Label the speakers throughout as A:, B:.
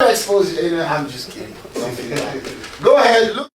A: Don't expose it. I'm just kidding. Go ahead. Look.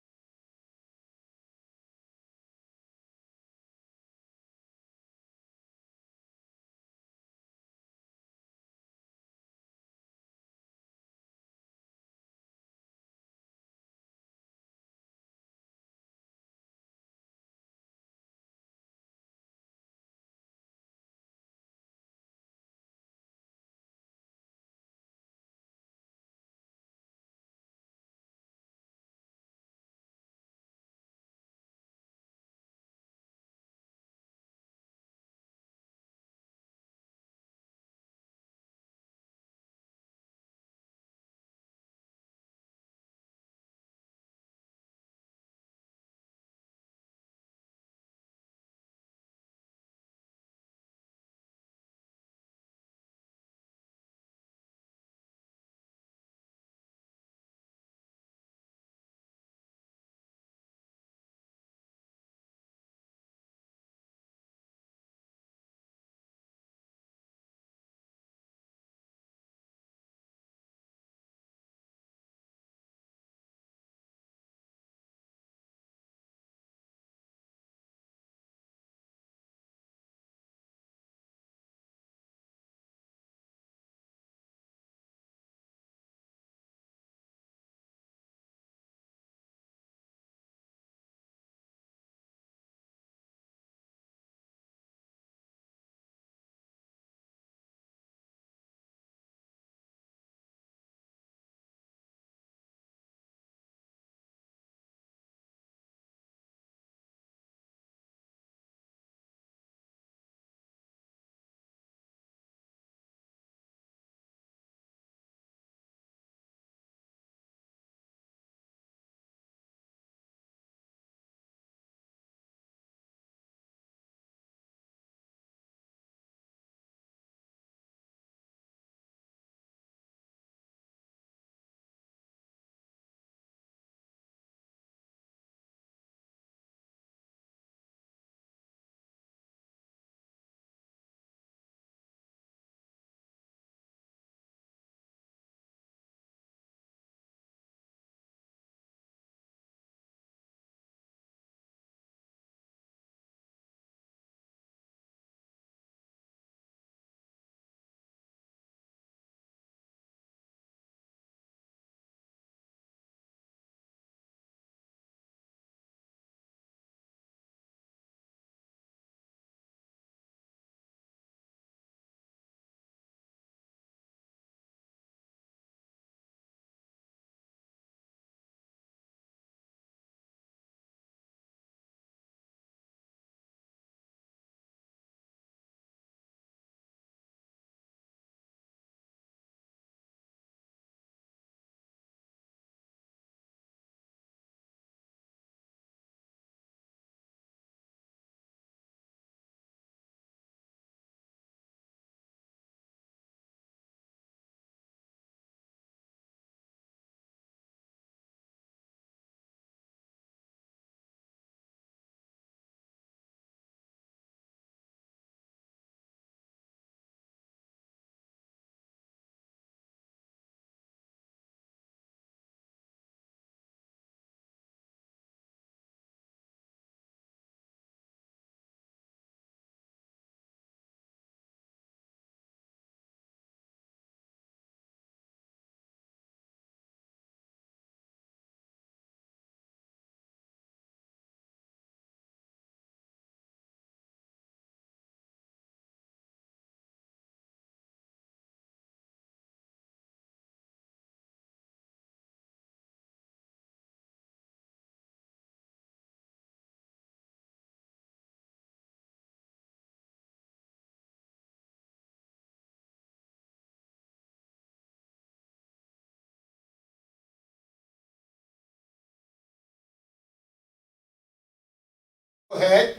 A: Go ahead.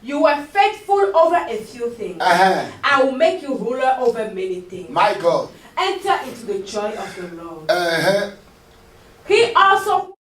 B: You were faithful over a few things. I will make you ruler over many things.
A: My God.
B: Enter into the joy of the Lord.
A: Uh-huh.
B: He also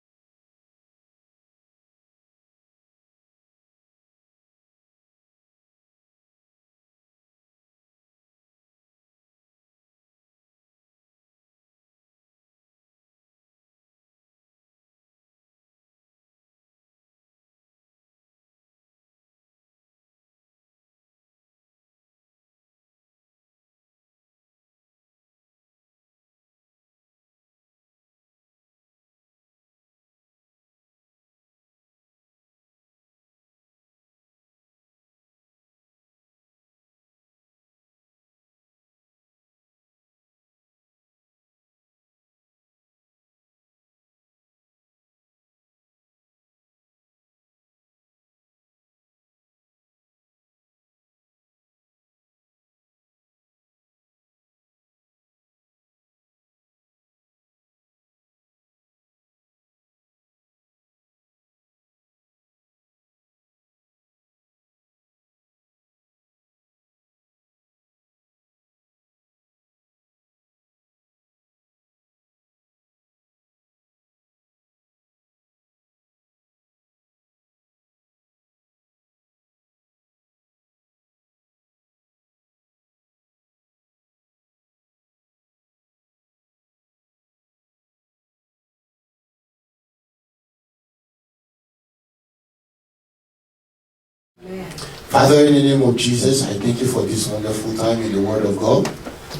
A: Father, in the name of Jesus, I thank you for this wonderful time in the Word of God.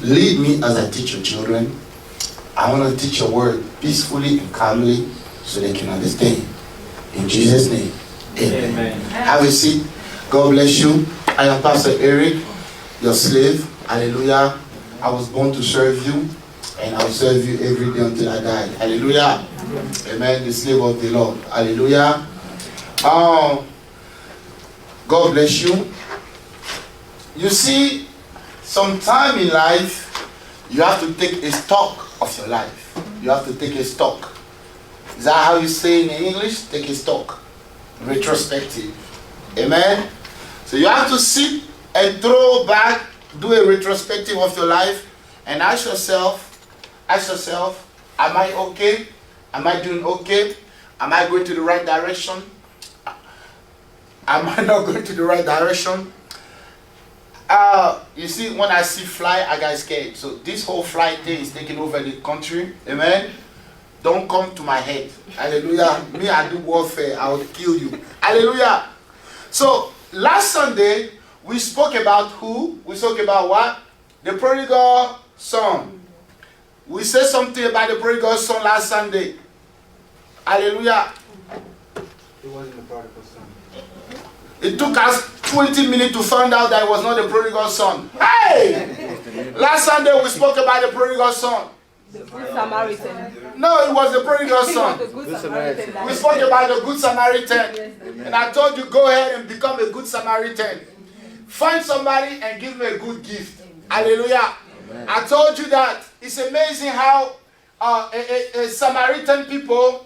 A: Lead me as I teach your children. I want to teach your word peacefully and calmly so they can understand. In Jesus' name, amen. Amen. Have a seat. God bless you. I am Pastor Eric, your slave. Hallelujah. I was born to serve you, and I'll serve you every day until I die. Hallelujah. Amen. The slave of the Lord. Hallelujah. God bless you. You see, sometime in life, you have to take a stock of your life. You have to take a stock. Is that how you say in English? Take a stock. Retrospective. Amen. So you have to sit and throw back, do a retrospective of your life, and ask yourself, am I okay? Am I doing okay? Am I going to the right direction? Am I not going to the right direction? You see, when I see fly, I get scared. So this whole fly thing is taking over the country. Amen. Don't come to my head. Hallelujah. Me, I do warfare. I will kill you. Hallelujah. So last Sunday, we spoke about who? We spoke about what? The prodigal son. We said something about the prodigal son last Sunday. Hallelujah.
C: It wasn't the prodigal son.
A: It took us 20 minutes to find out that it was not the prodigal son. Hey! Last Sunday we spoke about the prodigal son.
B: The Good Samaritan.
A: No, it was the prodigal son.
B: The Good Samaritan.
A: We spoke about the Good Samaritan. And I told you, go ahead and become a Good Samaritan. Find somebody and give them a good gift. Hallelujah. I told you that it's amazing how Samaritan people,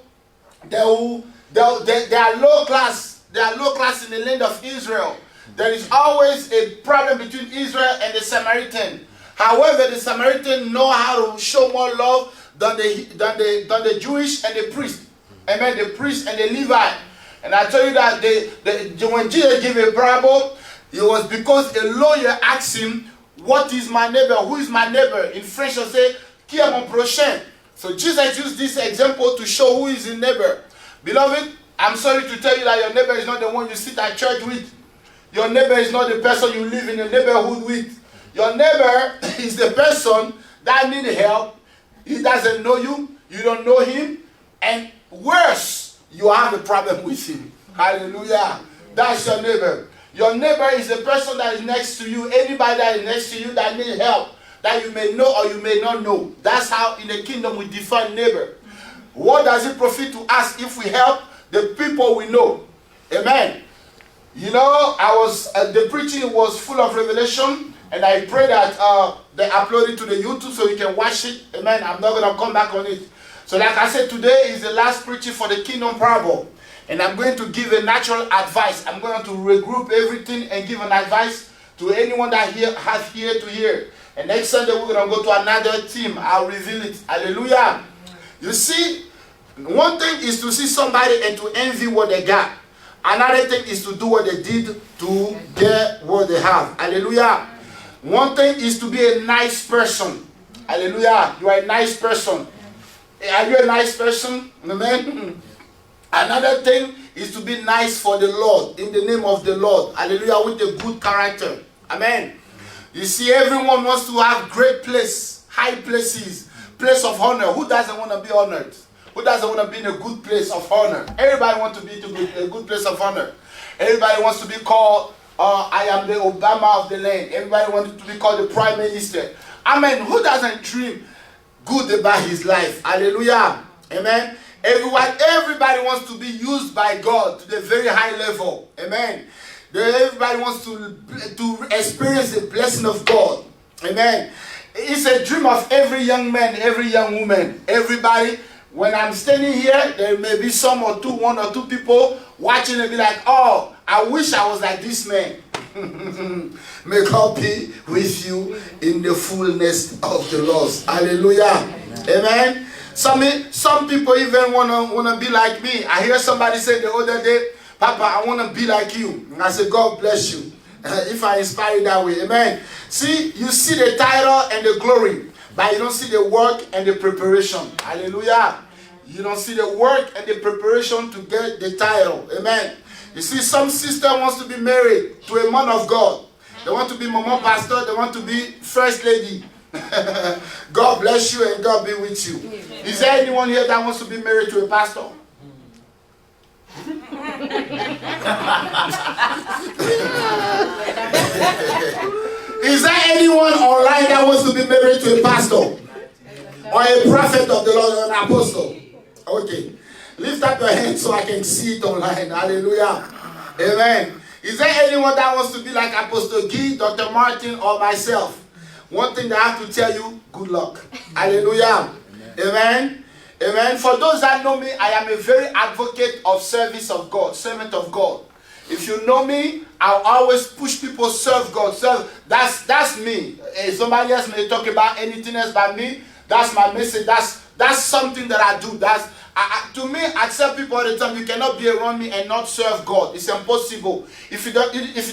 A: they are low class. They are low class in the land of Israel. There is always a problem between Israel and the Samaritan. However, the Samaritan know how to show more love than the Jewish and the priest. Amen. The priest and the Levite. And I tell you that when Jesus gave a parable, it was because a lawyer asked him, "What is my neighbor? Who is my neighbor?" In French, I say, "Qui est mon prochain?" So Jesus used this example to show who is his neighbor. Beloved, I'm sorry to tell you that your neighbor is not the one you sit at church with. Your neighbor is not the person you live in the neighborhood with. Your neighbor is the person that needs help. He doesn't know you. You don't know him. And worse, you have a problem with him. Hallelujah. That's your neighbor. Your neighbor is the person that is next to you. Anybody that is next to you that needs help, that you may know or you may not know. That's how in the kingdom we define neighbor. What does it profit to us if we help the people we know? Amen. You know, the preaching was full of revelation, and I pray that they upload it to the YouTube so you can watch it. Amen. I'm not going to come back on it. So like I said, today is the last preaching for the kingdom parable, and I'm going to give a natural advice. I'm going to regroup everything and give an advice to anyone that has here to hear. And next Sunday we're going to go to another theme. I'll reveal it. Hallelujah. You see, one thing is to see somebody and to envy what they got. Another thing is to do what they did to get what they have. Hallelujah. One thing is to be a nice person. Hallelujah. You are a nice person. Are you a nice person? Amen. Another thing is to be nice for the Lord, in the name of the Lord. Hallelujah. With a good character. Amen. You see, everyone wants to have great place, high places, place of honor. Who doesn't want to be honored? Who doesn't want to be in a good place of honor? Everybody wants to be in a good place of honor. Everybody wants to be called, I am the Obama of the land. Everybody wants to be called the Prime Minister. Amen. Who doesn't dream good about his life? Hallelujah. Amen. Everybody wants to be used by God to the very high level. Amen. Everybody wants to experience the blessing of God. Amen. It's a dream of every young man, every young woman. Everybody. When I'm standing here, there may be one or two people watching and be like, "Oh, I wish I was like this man." May God be with you in the fullness of the lost. Hallelujah. Amen. Some people even wanna be like me. I hear somebody say the other day, "Papa, I want to be like you." And I said, "God bless you." If I inspire you that way. Amen. See, you see the title and the glory, but you don't see the work and the preparation. Hallelujah. You don't see the work and the preparation to get the title. Amen. You see, some sister wants to be married to a man of God. They want to be mama pastor. They want to be first lady. God bless you and God be with you. Is there anyone here that wants to be married to a pastor? Is there anyone online that wants to be married to a pastor? Or a prophet of the Lord, or an apostle? Okay. Lift up your hand so I can see it online. Hallelujah. Amen. Is there anyone that wants to be like Apostle Guy, Dr. Martin, or myself? One thing that I have to tell you, good luck. Hallelujah. Amen. Amen. For those that know me, I am a very advocate of service of God, servant of God. If you know me, I'll always push people serve God. That's me. Somebody else may talk about anything else but me. That's my message. That's something that I do. To me, I tell people all the time, you cannot be around me and not serve God. It's impossible. If you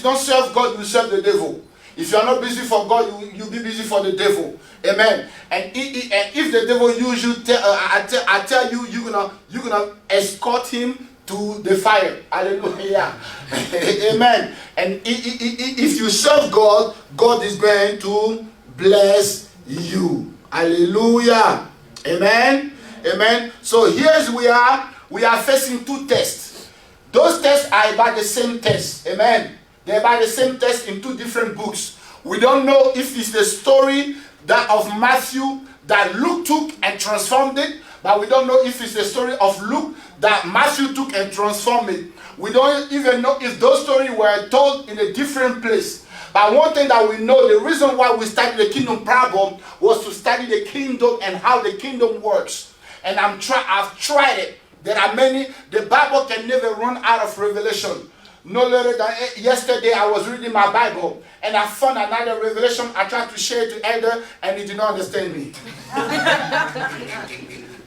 A: don't serve God, you serve the devil. If you are not busy for God, you'll be busy for the devil. Amen. And if the devil use you, I tell you, you're gonna escort him to the fire. Hallelujah. Amen. And if you serve God, God is going to bless you. Hallelujah. Amen. Amen. So here's we are facing two tests. Those tests are about the same test. Amen. They're about the same test in two different books. We don't know if it's the story that of Matthew that Luke took and transformed it, but we don't know if it's the story of Luke that Matthew took and transformed it. We don't even know if those stories were told in a different place. But one thing that we know, the reason why we studied the kingdom parable was to study the kingdom and how the kingdom works. And I've tried it. There are many. The Bible can never run out of revelation. No later than yesterday, I was reading my Bible and I found another revelation. I tried to share it to Elder and he did not understand me.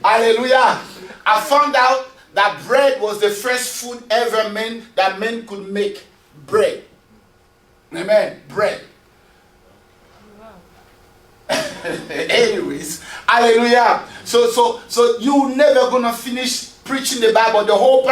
A: Hallelujah. I found out that bread was the first food ever that men could make. Bread. Amen. Bread. Anyways, hallelujah. So you never gonna finish preaching the Bible, the whole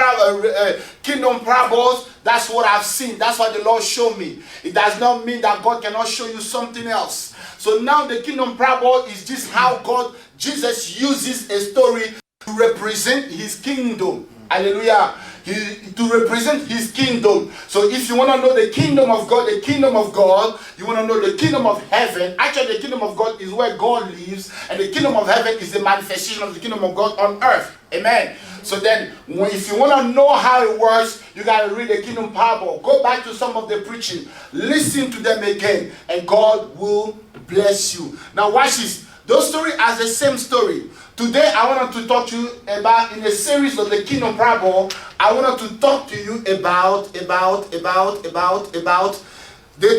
A: kingdom parables. That's what I've seen. That's what the Lord showed me. It does not mean that God cannot show you something else. So now the kingdom parable is just how Jesus uses a story to represent his kingdom. Hallelujah. To represent his kingdom. So if you want to know the kingdom of God, you want to know the kingdom of heaven. Actually, the kingdom of God is where God lives, and the kingdom of heaven is the manifestation of the kingdom of God on earth. Amen. So then, if you want to know how it works, you got to read the kingdom parable. Go back to some of the preaching. Listen to them again, and God will bless you. Now watch this. Those stories are the same story. Today, I wanted to talk to you about, in a series of the kingdom parable, I wanted to talk to you about the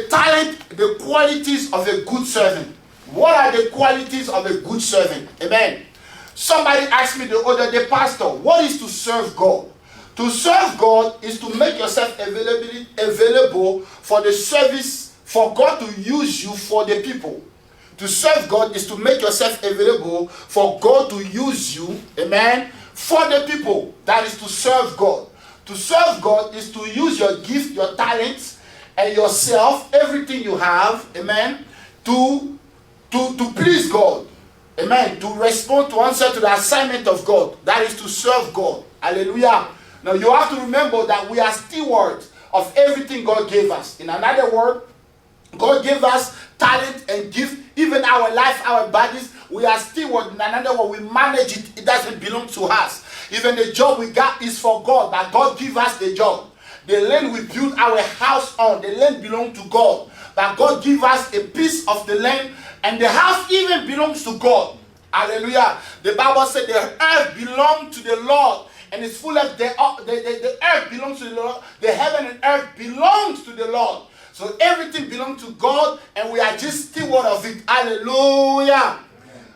A: talent, the qualities of a good servant. What are the qualities of a good servant? Amen. Somebody asked me the other day, Pastor, what is to serve God? To serve God is to make yourself available for the service, for God to use you for the people. To serve God is to make yourself available for God to use you, amen, for the people. That is to serve God. To serve God is to use your gift, your talents, and yourself, everything you have, amen, to please God. Amen. To respond, to answer to the assignment of God. That is to serve God. Hallelujah. Now you have to remember that we are stewards of everything God gave us. In another word, God gave us talent and gift, even our life, our bodies. We are stewards. In another word, we manage it. It doesn't belong to us. Even the job we got is for God, but God give us the job. The land we build our house on, the land belongs to God. But God give us a piece of the land, and the house even belongs to God. Hallelujah. The Bible said the earth belongs to the Lord, and it's full of the earth belongs to the Lord. The heaven and earth belongs to the Lord. So everything belongs to God, and we are just steward of it. Hallelujah.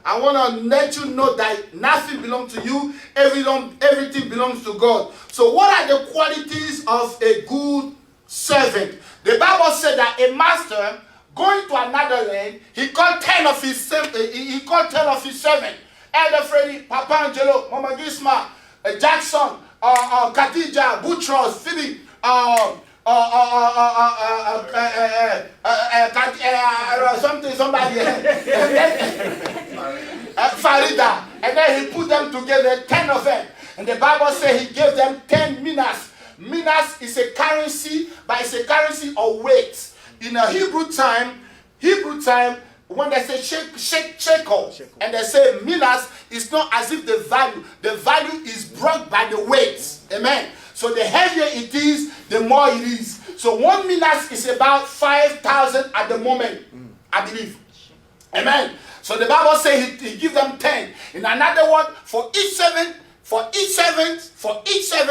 A: I want to let you know that nothing belongs to you. Everything belongs to God. So what are the qualities of a good servant? The Bible said that a master going to another land, he called 10 of his servants. Elder Freddy, Papa Angelo, Mama Gisma, Jackson, Khadija, Boutros, Philip, somebody, Farida, and then he put them together, 10 of them. And the Bible says he gave them 10 minas. Minas is a currency, but it's a currency of weight. In a Hebrew time, when they say shekel, and they say minas, it's not as if the value is brought by the weight. Amen. So the heavier it is, the more it is. So 1 minas is about 5,000 at the moment, I believe. Amen. So the Bible says he give them 10. In another one, for each seven,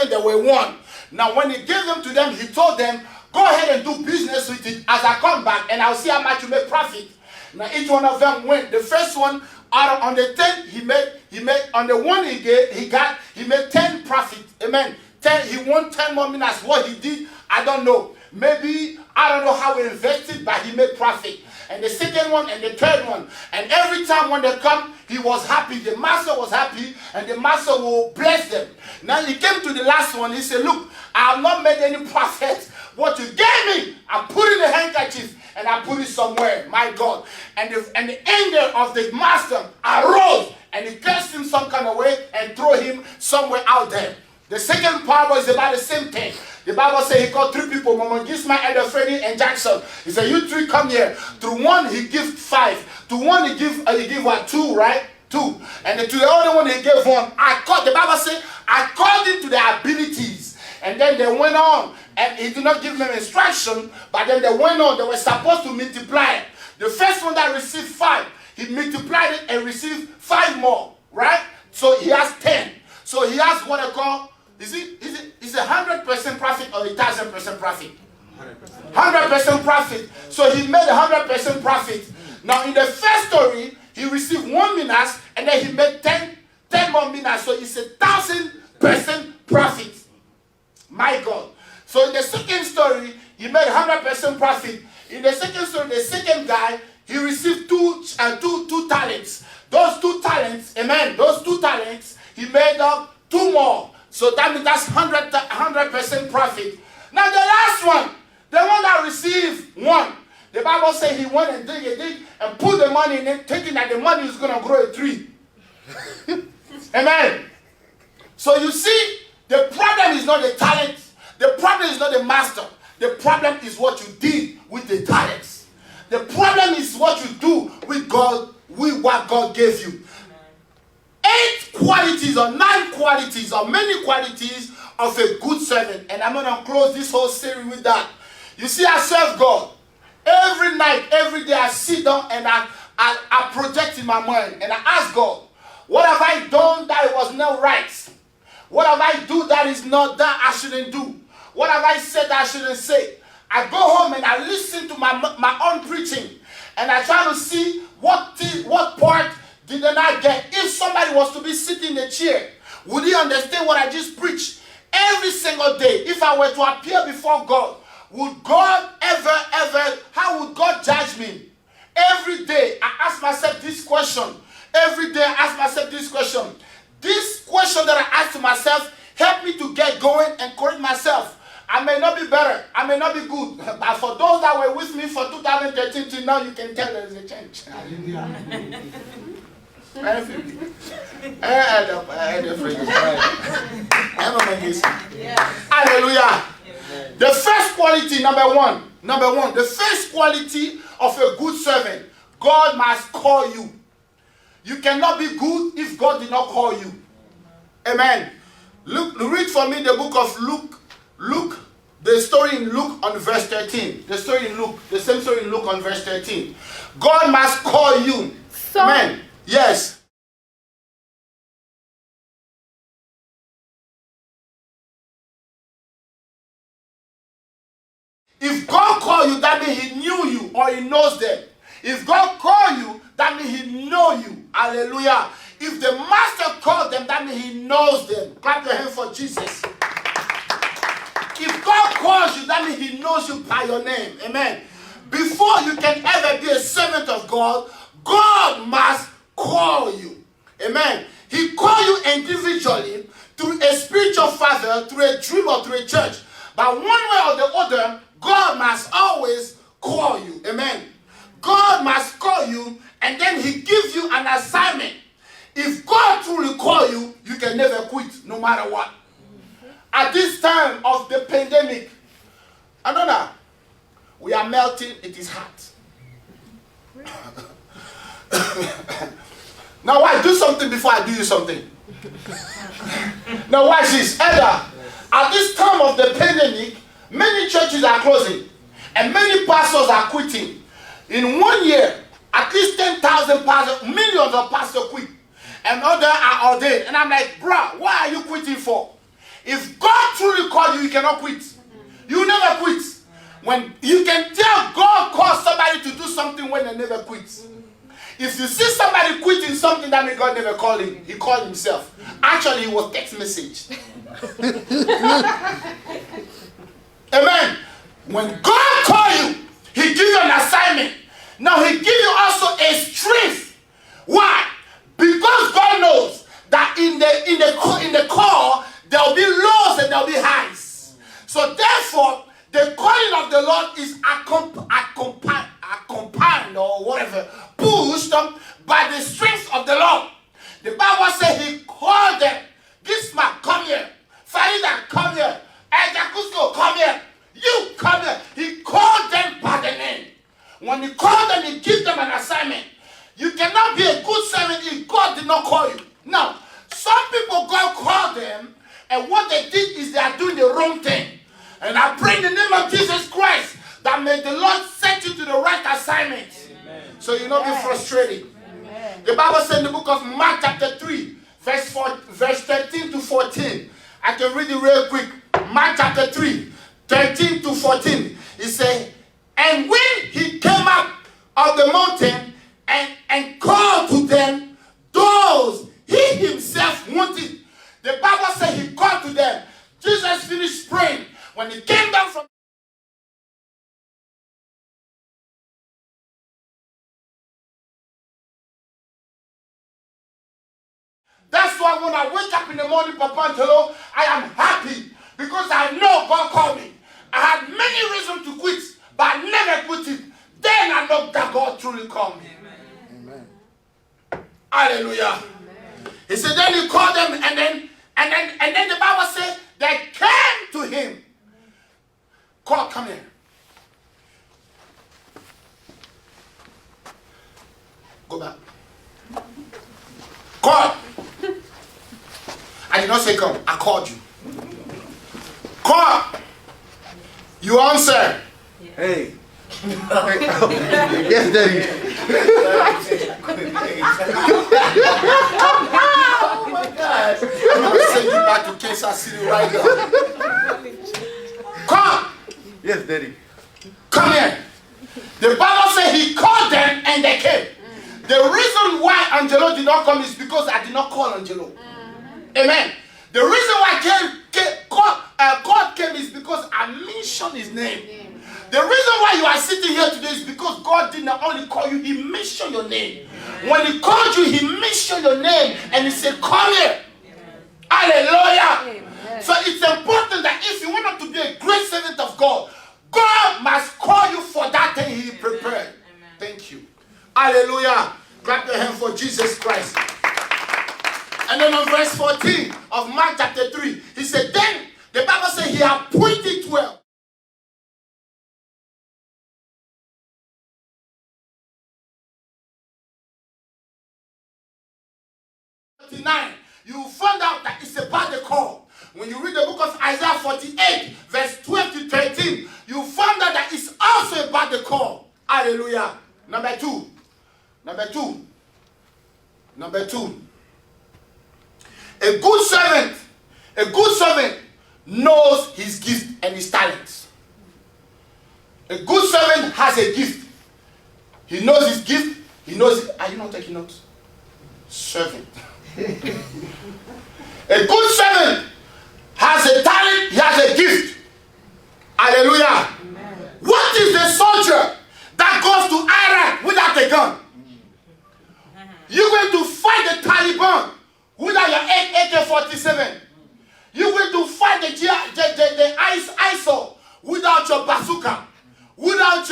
A: there were 1. Now when he gave them to them, he told them, go ahead and do business with it as I come back, and I'll see how much you make profit. Now each one of them went. The first one, on the 10, he made on the one he made 10 profit. Amen. 10, he won 10 more minutes. What he did, I don't know. Maybe, I don't know how he invested, but he made profit. And the second one and the third one. And every time when they come, he was happy. The master was happy, and the master will bless them. Now he came to the last one. He said, look, I have not made any profit. What you gave me, I put in a handkerchief, and I put it somewhere. My God. And the anger of the master arose, and he cursed him some kind of way and threw him somewhere out there. The second parable is about the same thing. The Bible says he called 3 people, Mama Gisma, Elder Freddy, and Jackson. He said, you 3 come here. To one, he gives 5. To one, he give what? 2, right? 2. And to the other one, he gave 1. The Bible says, according to their abilities. And then they went on. And he did not give them instruction, but then they went on. They were supposed to multiply. The first one that received 5, he multiplied it and received 5 more, right? So he has 10. So he has what I call, is it 100% profit or 1,000% profit? 100% profit. So he made 100% profit. Now in the first story, he received 1 minas, and then he made 10 more minas. So it's 1,000% profit. My God. So in the second story, he made 100% profit. In the second story, the second guy, he received two talents. Those 2 talents, amen, those 2 talents, he made up 2 more. So that means that's 100% profit. Now the last one, the one that received 1, the Bible says he went and dig and put the money in it, thinking that the money is going to grow a tree. Amen. So you see, the problem is not the talent. The problem is not the master. The problem is what you did with the talents. The problem is what you do with God, with what God gave you. 8 qualities or 9 qualities or many qualities of a good servant. And I'm going to close this whole series with that. You see, I serve God. Every night, every day, I sit down and I project in my mind and I ask God, what have I done that was not right? What have I do that is not that I shouldn't do? What have I said that I shouldn't say? I go home and I listen to my own preaching. And I try to see what part did I get. If somebody was to be sitting in the chair, would he understand what I just preached? Every single day, if I were to appear before God, would God ever, how would God judge me? Every day, I ask myself this question. Every day, I ask myself this question. This question that I ask to myself help me to get going and correct myself. I may not be better. I may not be good. But for those that were with me for 2013 till now, you can tell there is a change. Hallelujah. The first quality, number one, the first quality of a good servant, God must call you. You cannot be good if God did not call you. Amen. Read for me the book of Luke, the story in Luke on verse 13. The story in Luke, the same story in Luke on verse 13. God must call you. Amen. Yes. If God called you, that means he knew you or he knows them. If God called you, that means he knows you. Hallelujah. If the master called them, that means he knows them. Clap your hands for Jesus. If God calls you, that means he knows you by your name. Amen. Before you can ever be a servant of God, God must call you. Amen. He called you individually through a spiritual father, through a dream, or through a church. But one way or the other, God must always call you. Amen. God must call you, and then he gives you an assignment. If God truly call you, you can never quit, no matter what. At this time of the pandemic, I don't know, we are melting, it is hot. Now why? Do something before I do you something. Now watch this. Elder, at this time of the pandemic, many churches are closing and many pastors are quitting. In 1 year, at least 10,000 pastors, millions of pastors quit, and others are ordained. And I'm like, bruh, what are you quitting for? If God truly called you, you cannot quit. You never quit. When you can tell God called somebody to do something when they never quit. If you see somebody quitting something, that means God never called him. He called himself. Actually, it was text message. Amen. When God called you, he give you an assignment. Now he give you also a strength. Why? Because God knows that in the call there will be lows and there will be highs. So therefore, the calling of the Lord is accompanied or whatever, pushed by the strength of the Lord. The Bible says he called them. Gisma, come here. Farida, come here. Ejakusko, come here. You come here. He called them by the name. When he called them, he gives them an assignment. You cannot be a good servant if God did not call you. Now, some people, God called them, and what they did is they are doing the wrong thing. And I pray in the name of Jesus Christ that may the Lord set you to the right assignment. Amen. So you not be frustrated. Amen. The Bible said in the book of Mark chapter 3, verse 13 to 14. I can read it real quick. Mark chapter 3, 13 to 14. It says, and when he came up of the mountain and called to them those he himself wanted. The Bible says he called to them. Jesus finished praying. When he came down from that's why when I wake up in the morning, Papa Angelo, I am happy because I know God called me. I had many reasons to quit, but I never quit it. Then I know that God truly called me. Amen. Hallelujah. Amen. He said, then he called them, and then the Bible said they came to him. God, come here. Go back. God. I did not say come. I called you. Call. You answer.
C: Hey. Yes, Daddy.
A: Oh my gosh. I'm going to send you back to Kansas City right now. Come.
C: Yes, Daddy.
A: Come here. The Bible says he called them and they came. The reason why Angelo did not come is because I did not call Angelo. Amen. The reason why God came is because I mentioned his name. The reason why you are sitting here today is because God did not only call you, he mentioned your name. When he called you, he mentioned your name and he said, come here. Hallelujah. So it's important that if you want to be a great servant of God, God must call you for that thing he prepared. Thank you. Hallelujah. Clap your hand for Jesus Christ. And then on verse 14 of Mark chapter 3, he said, then the Bible says he appointed 12. You find out that it's about the call. When you read the book of Isaiah 48, verse 12 to 13, you find out that it's also about the call. Hallelujah. Number two. A good servant knows his gift and his talents. A good servant has a gift. He knows his gift. He knows it. Are you not taking notes? Servant. A good servant has a talent, he has a gift. Hallelujah. Amen. What is the soldier that goes to Iraq without a gun? You're going to fight the Taliban AK-47. You went to fight the ISIL without your bazooka, without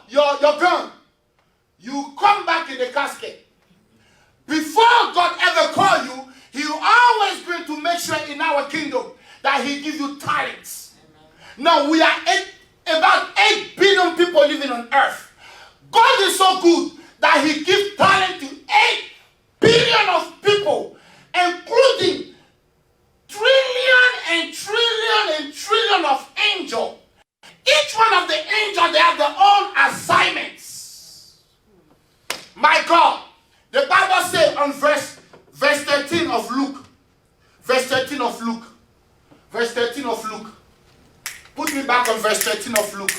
A: your gun. You come back in the casket. Before God ever call you, He always going to make sure in our kingdom that He give you talents. Now we are about 8 billion people living on earth. God is so good that He gives talent to 8 billion of people, including trillion and trillion and trillion of angels. Each one of the angels, they have their own assignments. My God, the Bible says on verse 13 of Luke, verse 13 of Luke, verse 13 of Luke. Put me back on verse 13 of Luke.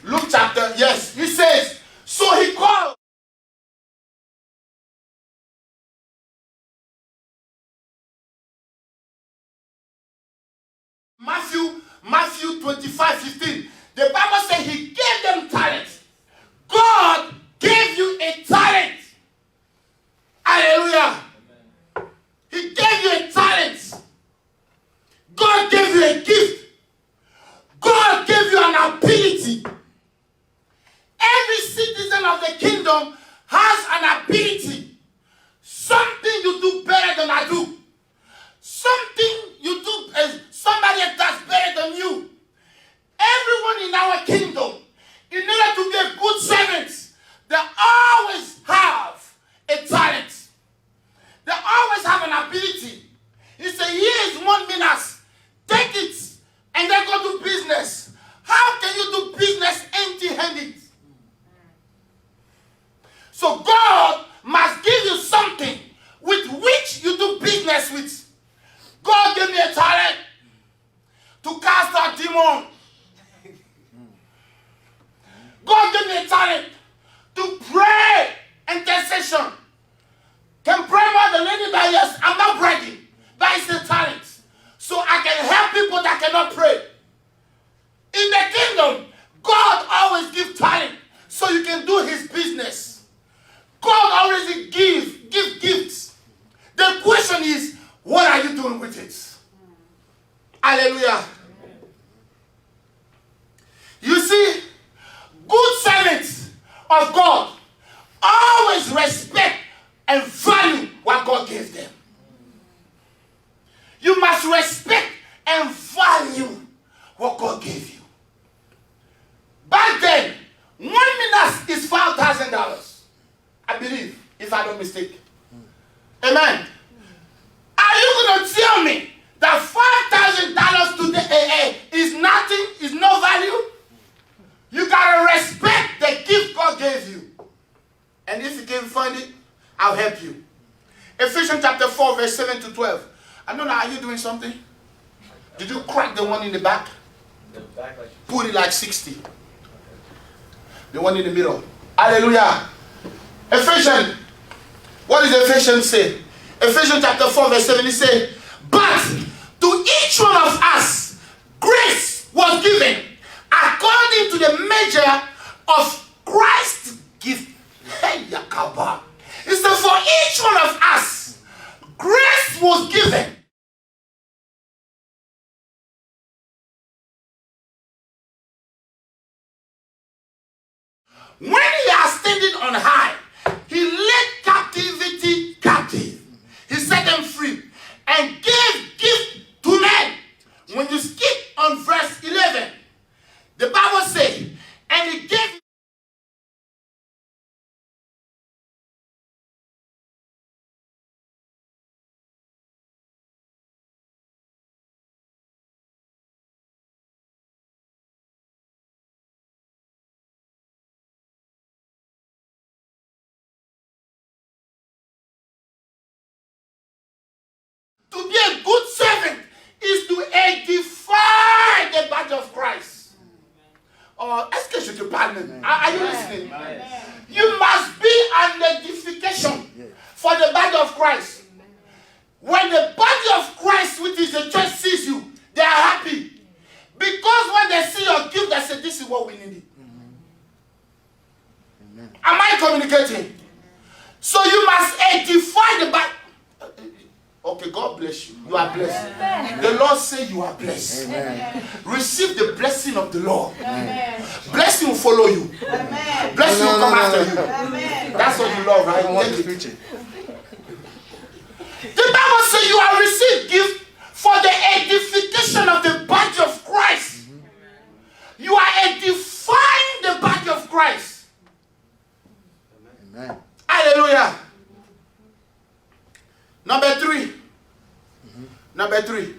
A: Luke chapter, yes, he says, so he called. Matthew 25:15. The Bible says He gave them talents. God gave you a talent. Hallelujah. Amen. He gave you a talent. God gave you a gift. God gave you an ability. Every citizen of the kingdom has an ability. Something you do better than I do. Something you do, somebody does better than you. Everyone in our kingdom, in order to be a good servant, they always have a talent. They always have an ability. He said, here is 1 minute. Take it and then go to business. How can you do business empty-handed? So God must give you something with which you do business with. God gave me a talent to cast out demons. God gave me a talent to pray intercession. Can pray more than anybody else. I'm not bragging, but it's a talent. So I can help people that cannot pray. In the kingdom, God always gives talent so you can do His business. God always give gifts. The question is, what are you doing with it? Hallelujah. You see, good servants of God always respect and value what God gave them. You must respect and value what God gave you. Back then, 1 minute is $5,000. I believe, if I don't mistake. Amen. Are you going to tell me that $5,000 today is nothing, is no value? You got to respect the gift God gave you. And if you can't find it, I'll help you. Ephesians chapter 4, verse 7 to 12. I don't know, are you doing something? Did you crack the one in the back? The back like put it like 60. The one in the middle. Hallelujah. Ephesians. What does Ephesians say? Ephesians chapter 4, verse 7, it says, but to each one of us, grace was given according to the measure of Christ's gift. Hey, Yakaba. It said, for each one of us, grace was given. When He has standing on high, He led captivity captive. He set them free and gave gift to men. When you skip on verse 11, the Bible says, and He gave. To be a good servant is to edify the body of Christ. Est-ce que je te parle même? Are you listening? You must be an edification for the body of Christ. When the body of Christ, which is the church, sees you, they are happy. Because when they see your gift, they say, this is what we need. Am I communicating? So you must edify the body. Okay, God bless you. You are blessed. Amen. The Lord say you are blessed. Amen. Receive the blessing of the Lord. Amen. Blessing will follow you. Amen. Blessing will come after you. Amen. That's what you love, right? Take it. The Bible says you have received gift for the edification of the body of Christ. Mm-hmm. You are edifying the body of Christ. Amen. Hallelujah. Number 3. Mm-hmm. Number 3.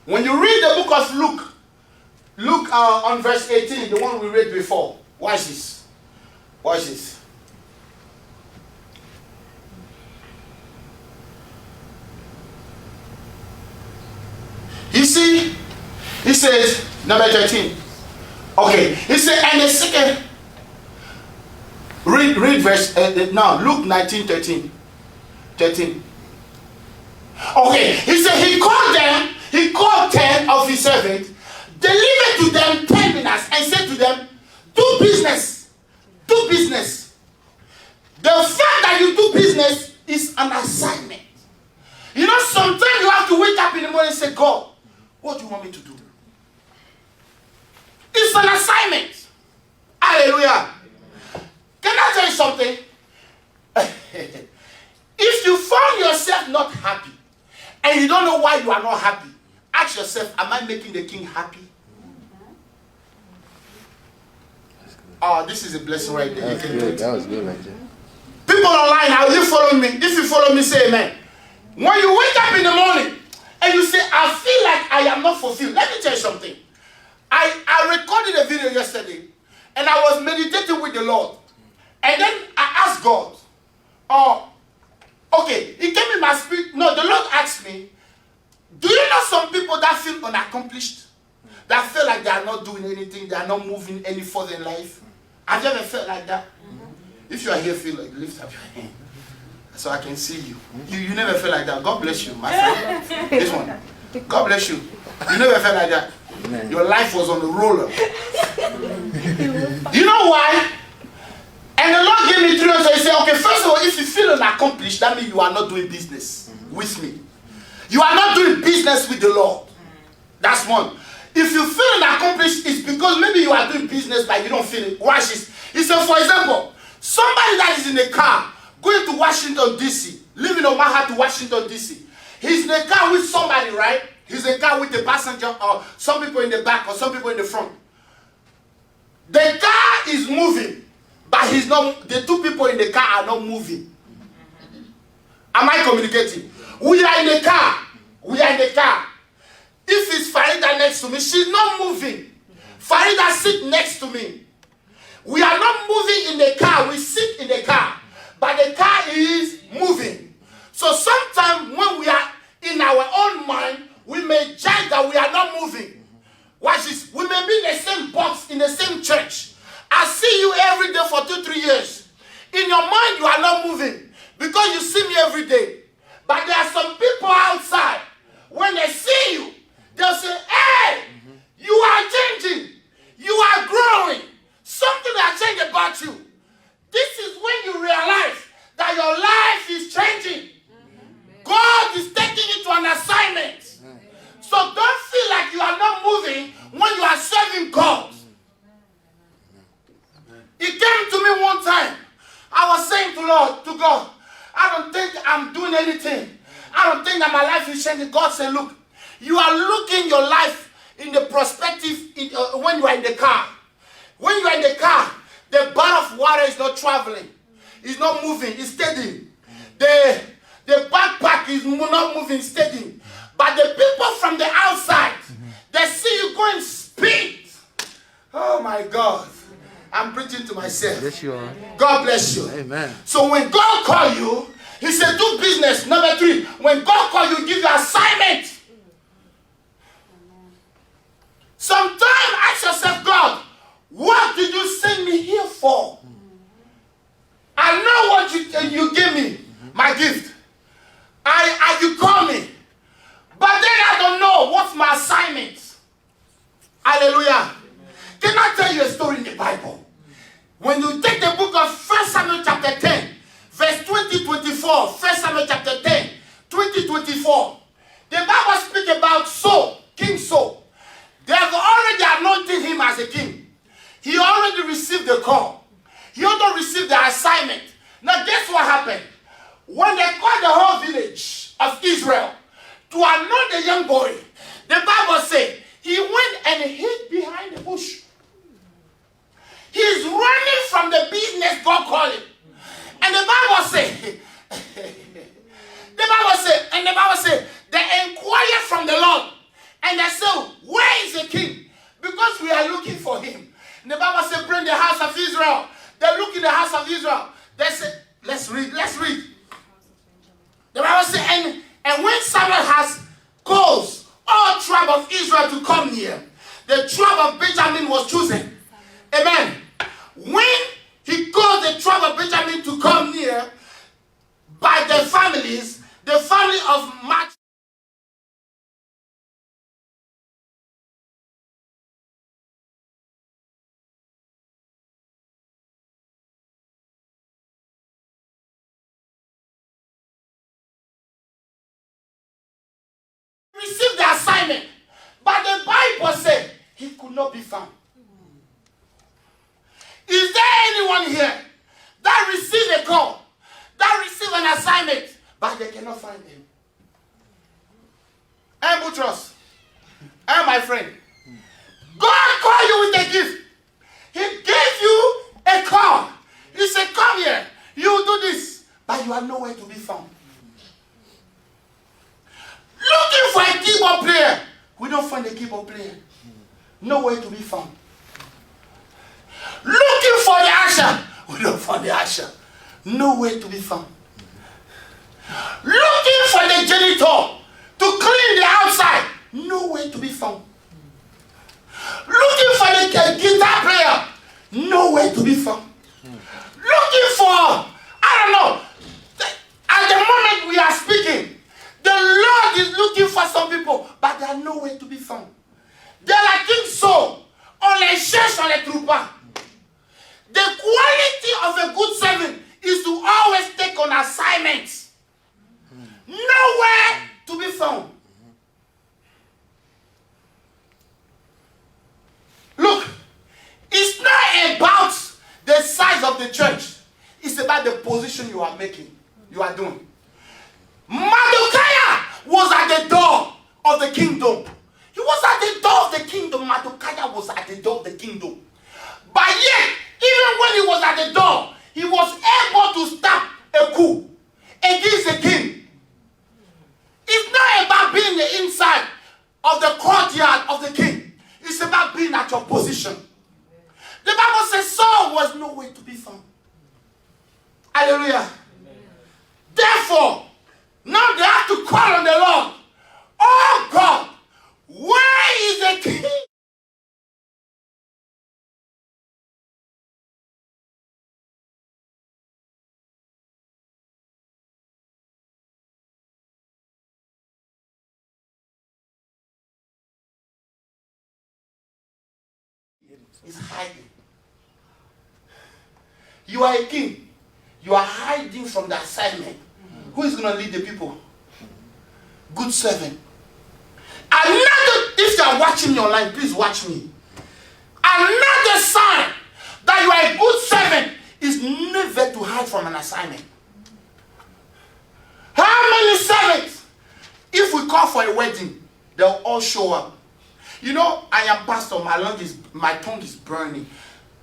A: When you read the book of Luke on verse 18, the one we read before. Watch this. Watch this. You see, he says, number 13. Okay, he said, and the second, read verse, now, Luke 19:13. 13. Okay, he said, he called 10 of his servants, delivered to them 10 minas, and said to them, do business. Do business. The fact that you do business is an assignment. You know, sometimes you have to wake up in the morning and say, God, what do you want me to do? It's an assignment. Hallelujah. Can I tell you something? If you find yourself not happy and you don't know why you are not happy, ask yourself, am I making the king happy? Oh, this is a blessing right there.
D: That was good right there.
A: People online, how you follow me? If you follow me, say amen. When you wake up in the morning and you say, I feel like I am not fulfilled. Let me tell you something. I recorded a video yesterday and I was meditating with the Lord. And then I asked God, okay, He gave me my spirit. No, the Lord asked me, do you know some people that feel unaccomplished? That feel like they are not doing anything, they are not moving any further in life? Have you ever felt like that? If you are here, feel like, lift up your hand so I can see you. You never felt like that. God bless you, my friend. This one. God bless you. You never felt like that. Your life was on the roller. You know why? And the Lord gave me 3 answers. He said, okay, first of all, if you feel unaccomplished, that means you are not doing business with me. You are not doing business with the Lord. That's one. If you feel unaccomplished, it's because maybe you are doing business but you don't feel it. Watch this. He said, for example, somebody that is in a car going to Washington, D.C., leaving Omaha to Washington, D.C. He's in a car with somebody, right? He's in a car with the passenger or some people in the back or some people in the front. The car is moving, but he's not. The 2 people in the car are not moving. Am I communicating? We are in the car. We are in the car. If it's Farida next to me, she's not moving. Farida sit next to me. We are not moving in the car. We sit in the car. But the car is moving. So sometimes when we are in our own mind, we may judge that we are not moving. Watch this. We may be in the same box, in the same church. I see you every day for 2-3 years. In your mind, you are not moving because you see me every day. But there are some people outside. When they see you, they'll say, hey, you are changing. You are growing. Something has changed about you. This is when you realize that your life is changing. God is taking you to an assignment. So don't feel like you are not moving when you are serving God. It came to me one time. I was saying to God, I don't think I'm doing anything. I don't think that my life is changing. God said, look, you are looking your life in the perspective when you are in the car. When you are in the car, the bar of water is not traveling. It's not moving. It's steady. The backpack is not moving, steady. But the people from the outside, they see you going speed. Oh my God. I'm preaching to myself.
D: Yes, you are.
A: God bless you.
D: Amen.
A: So when God calls you, He said, do business. Number 3, when God calls you, give you assignment. Sometimes ask yourself, God, what did you send me here for? I know what you gave me, my gift. You call me. But then I don't know what's my assignment. Hallelujah. Can I tell you a story in the Bible? When you take the book of 1 Samuel chapter 10, verse 20-24, 1 Samuel chapter 10, 20-24, before. The Bible speaks about Saul, King Saul. They have already anointed him as a king. He already received the call. He also received the assignment. Now guess what happened? When they called the whole village of Israel to anoint the young boy, the Bible said he went and hid behind the bush. He's running from the business God called him. And the Bible said, they inquired from the Lord. And they said, where is the king? Because we are looking for him. And the Bible said, bring the house of Israel. They look in the house of Israel. They said, let's read. The Bible said, and when Samuel has caused all tribe of Israel to come near, the tribe of Benjamin was chosen. Amen. When he caused the tribe of Benjamin to come near by their families, the family of Mach received the assignment, but the Bible said he could not be found. Is there anyone here that received a call, that received an assignment, but they cannot find him? And Boutros, and my friend, God called you with a gift. He gave you a call. He said, come here, you do this, but you are nowhere to be found. Looking for a keyboard player. We don't find a keyboard player. Nowhere to be found. Looking for the usher. We don't find the usher. Nowhere to be found. Looking for the janitor to clean the outside. Nowhere to be found. Looking for the guitar player. Nowhere to be found. Looking for, I don't know. At the moment we are speaking, the Lord is looking for some people, but they are nowhere to be found. They are like King Saul. On les cherche, on les trouve pas. The quality of a good servant is to always take on assignments. Nowhere to be found. Look, it's not about the size of the church. It's about the position you are making, you are doing. Mardochai was at the door of the kingdom. He was at the door of the kingdom. Mardochai was at the door of the kingdom. But yet, even when he was at the door, he was able to stop a coup against the king. It's not about being the inside of the courtyard of the king. It's about being at your position. The Bible says Saul was nowhere to be found. Hallelujah. Therefore, now they have to call on the Lord. Oh God, where is the king? He's hiding. You are a king. You are hiding from the assignment. Who is going to lead the people? Good servant. Another, if you are watching me online, please watch me. Another sign that you are a good servant is never to hide from an assignment. How many servants, if we call for a wedding, they'll all show up? You know, I am pastor, my tongue is burning.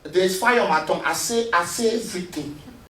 A: There's fire on my tongue. I say everything.